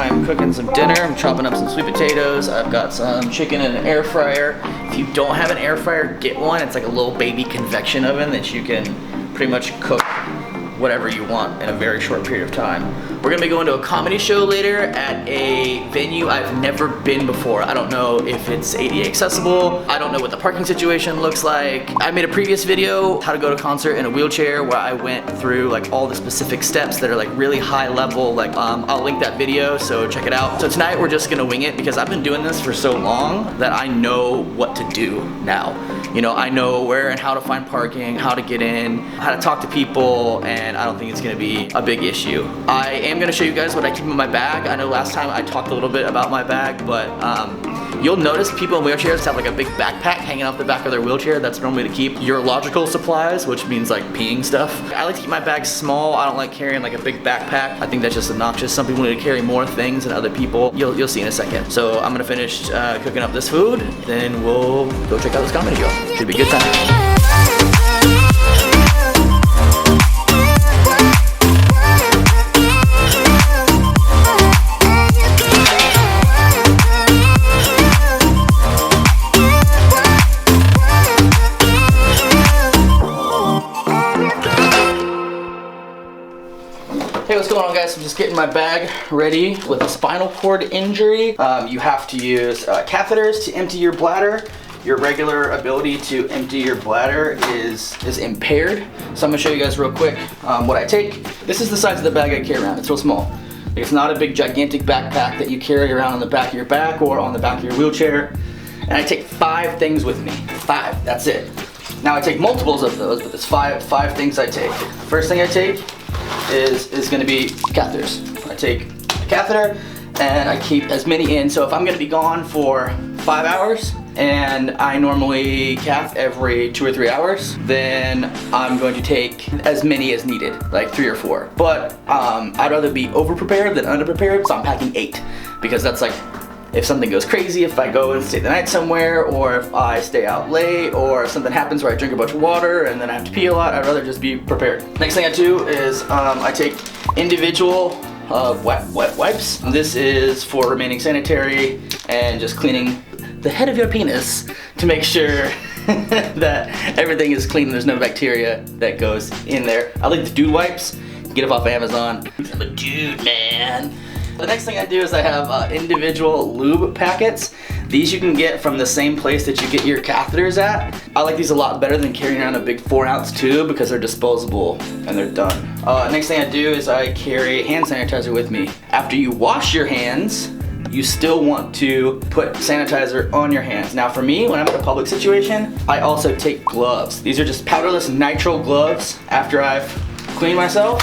I'm cooking some dinner. I'm chopping up some sweet potatoes. I've got some chicken in an air fryer. If you don't have an air fryer, get one. It's like a little baby convection oven that you can pretty much cook whatever you want in a very short period of time. We're gonna be going to a comedy show later at a venue I've never been before. I don't know if it's ADA accessible. I don't know what the parking situation looks like. I made a previous video, how to go to concert in a wheelchair, where I went through like all the specific steps that are like really high level. Like I'll link that video, so check it out. So tonight we're just gonna wing it because I've been doing this for so long that I know what to do now. You know, I know where and how to find parking, how to get in, how to talk to people, and I don't think it's gonna be a big issue. I am gonna show you guys what I keep in my bag. I know last time I talked a little bit about my bag, but you'll notice people in wheelchairs have like a big backpack hanging off the back of their wheelchair. That's normally to keep urological supplies, which means like peeing stuff. I like to keep my bag small. I don't like carrying like a big backpack. I think that's just obnoxious. Some people need to carry more things than other people. You'll see in a second. So I'm gonna finish cooking up this food, then we'll go check out this comedy show. Should be a good time. Hey, what's going on, guys? I'm just getting my bag ready. With a spinal cord injury, you have to use catheters to empty your bladder. Your regular ability to empty your bladder is impaired. So I'm gonna show you guys real quick what I take. This is the size of the bag I carry around. It's real small. It's not a big gigantic backpack that you carry around on the back of your back or on the back of your wheelchair. And I take 5 things with me. 5, that's it. Now I take multiples of those, but there's five things I take. First thing I take is gonna be catheters. I take a catheter and I keep as many in. So if I'm gonna be gone for 5 hours and I normally cath every 2 or 3 hours, then I'm going to take as many as needed, like 3 or 4. But I'd rather be over-prepared than under-prepared, so I'm packing 8, because that's like, if something goes crazy, if I go and stay the night somewhere, or if I stay out late, or if something happens where I drink a bunch of water and then I have to pee a lot, I'd rather just be prepared. Next thing I do is I take individual wet wipes. This is for remaining sanitary and just cleaning the head of your penis to make sure that everything is clean and there's no bacteria that goes in there. I like the dude wipes. Get them off Amazon. I'm a dude, man. The next thing I do is I have individual lube packets. These you can get from the same place that you get your catheters at. I like these a lot better than carrying around a big 4-ounce tube because they're disposable and they're done. Next thing I do is I carry hand sanitizer with me. After you wash your hands, you still want to put sanitizer on your hands. Now for me, when I'm in a public situation, I also take gloves. These are just powderless nitrile gloves. After I've cleaned myself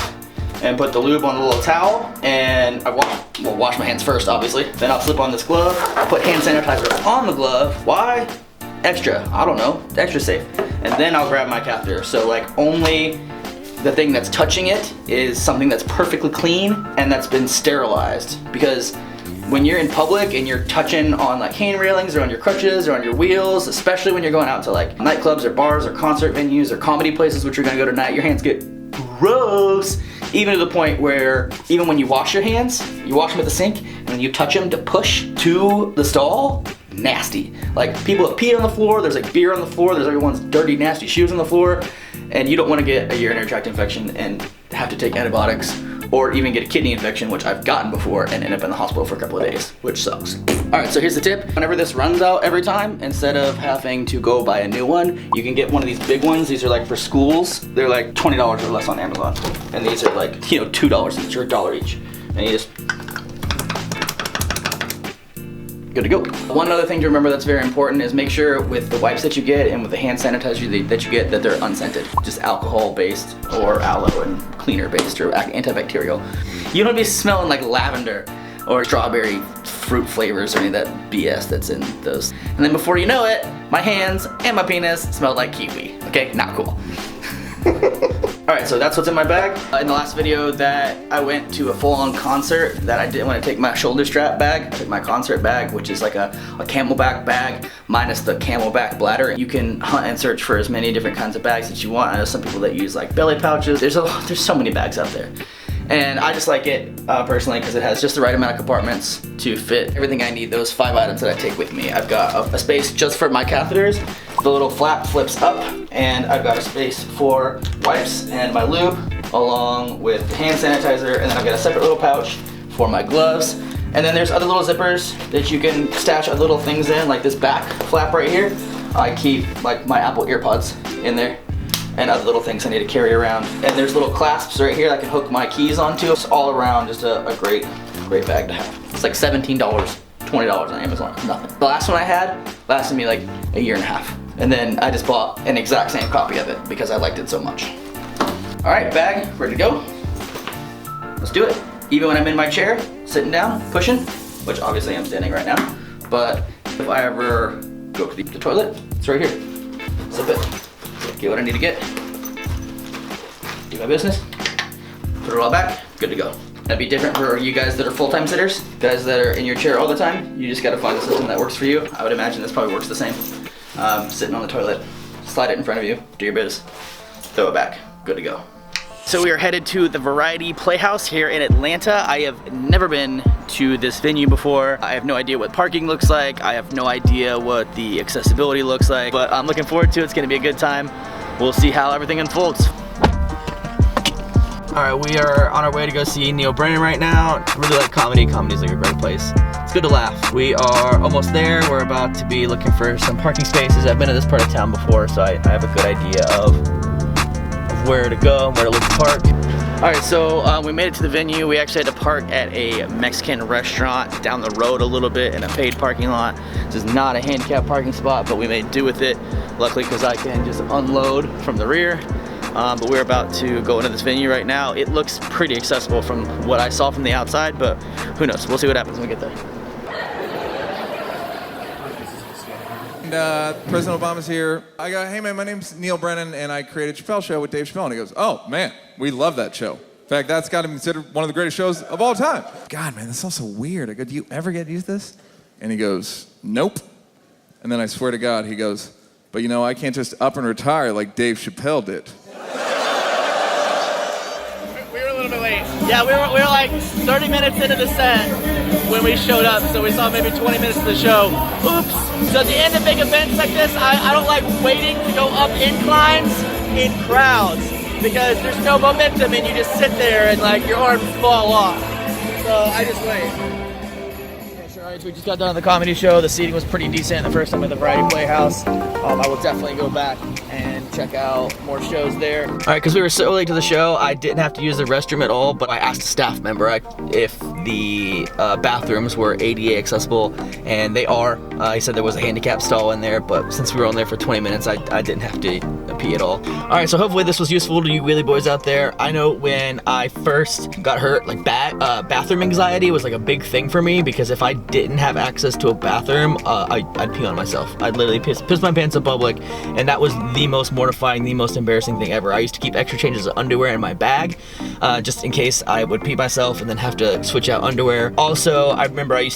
and put the lube on a little towel, and I wash my hands first, obviously. Then I'll slip on this glove. I'll put hand sanitizer on the glove. Why? Extra, I don't know, extra safe. And then I'll grab my catheter. So like only the thing that's touching it is something that's perfectly clean and that's been sterilized. Because when you're in public and you're touching on like cane railings or on your crutches or on your wheels, especially when you're going out to like nightclubs or bars or concert venues or comedy places, which you're gonna go tonight, your hands get gross. Even to the point where, even when you wash your hands, you wash them at the sink, and when you touch them to push to the stall, nasty. Like people have peed on the floor, there's like beer on the floor, there's everyone's dirty, nasty shoes on the floor, and you don't want to get a urinary tract infection and have to take antibiotics, or even get a kidney infection, which I've gotten before and end up in the hospital for a couple of days, which sucks. All right, so here's the tip. Whenever this runs out every time, instead of having to go buy a new one, you can get one of these big ones. These are like for schools. They're like $20 or less on Amazon. And these are like, you know, $2 each or $1 each. And you just, good to go. One other thing to remember that's very important is make sure with the wipes that you get and with the hand sanitizer that you get that they're unscented. Just alcohol based or aloe and cleaner based or antibacterial. You don't be smelling like lavender or strawberry fruit flavors or any of that BS that's in those. And then before you know it, my hands and my penis smelled like kiwi. Okay, not cool. Alright, so that's what's in my bag. In the last video that I went to a full-on concert that I didn't want to take my shoulder strap bag. I took my concert bag, which is like a camelback bag minus the camelback bladder. You can hunt and search for as many different kinds of bags that you want. I know some people that use like belly pouches. There's so many bags out there. And I just like it personally because it has just the right amount of compartments to fit everything I need, those 5 items that I take with me. I've got a space just for my catheters. The little flap flips up, and I've got a space for wipes and my lube, along with the hand sanitizer, and then I've got a separate little pouch for my gloves. And then there's other little zippers that you can stash other little things in, like this back flap right here. I keep like my Apple EarPods in there and other little things I need to carry around. And there's little clasps right here that I can hook my keys onto. It's all around just a great bag to have. It's like $17, $20 on Amazon, nothing. The last one I had lasted me like a year and a half. And then I just bought an exact same copy of it because I liked it so much. All right, bag, ready to go. Let's do it. Even when I'm in my chair, sitting down, pushing, which obviously I'm standing right now, but if I ever go to the toilet, it's right here. Zip it, get what I need to get, do my business, put it all back, good to go. That'd be different for you guys that are full-time sitters, guys that are in your chair all the time. You just gotta find a system that works for you. I would imagine this probably works the same. Sitting on the toilet, slide it in front of you, do your biz, throw it back, good to go. So we are headed to the Variety Playhouse here in Atlanta. I have never been to this venue before. I have no idea what parking looks like. I have no idea what the accessibility looks like, but I'm looking forward to it. It's gonna be a good time. We'll see how everything unfolds. All right, we are on our way to go see Neil Brennan right now. I really like comedy. Comedy's like a great place. It's good to laugh. We are almost there. We're about to be looking for some parking spaces. I've been to this part of town before, so I have a good idea of where to go, where to look to park. All right, so we made it to the venue. We actually had to park at a Mexican restaurant down the road a little bit in a paid parking lot. This is not a handicap parking spot, but we made do with it. Luckily, because I can just unload from the rear. But we're about to go into this venue right now. It looks pretty accessible from what I saw from the outside, but who knows? We'll see what happens when we get there. President Obama's here. I go, hey man, my name's Neil Brennan, and I created Chappelle Show with Dave Chappelle. And he goes, oh man, we love that show. In fact, that's got to be considered one of the greatest shows of all time. God, man, this is so weird. I go, do you ever get used to this? And he goes, nope. And then I swear to God, he goes, but you know, I can't just up and retire like Dave Chappelle did. We were a little bit late. Yeah, we were like 30 minutes into the set when we showed up, so we saw maybe 20 minutes of the show. Oops. So at the end of big events like this, I don't like waiting to go up inclines in crowds because there's no momentum and you just sit there and like your arms fall off. So I just wait. Okay, so alright, so we just got done with the comedy show. The seating was pretty decent the first time at the Variety Playhouse. I will definitely go back and check out more shows there. All right, because we were so late to the show, I didn't have to use the restroom at all, but I asked a staff member if the bathrooms were ADA accessible, and they are. He said there was a handicap stall in there, but since we were on there for 20 minutes, I didn't have to pee at all. All right, so hopefully this was useful to you wheelie boys out there. I know when I first got hurt, like bathroom anxiety was like a big thing for me, because if I didn't have access to a bathroom, I'd pee on myself. I'd literally piss my pants in public, and that was the most mortifying, the most embarrassing thing ever. I used to keep extra changes of underwear in my bag, just in case I would pee myself and then have to switch out underwear. Also, I remember I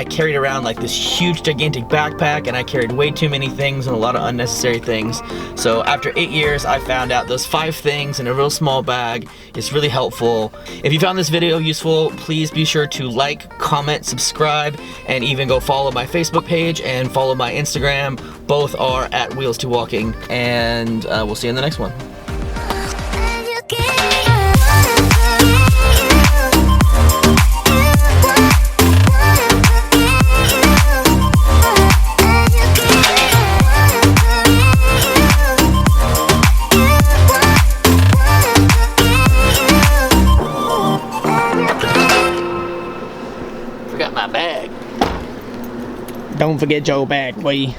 carried around like this huge gigantic backpack, and I carried way too many things and a lot of unnecessary things. So after 8 years, I found out those 5 things in a real small bag is really helpful. If you found this video useful, please be sure to like, comment, subscribe, and even go follow my Facebook page and follow my Instagram. Both are at Wheels2Walking, and we'll see you in the next one. Forgot my bag. Don't forget your bag, boy.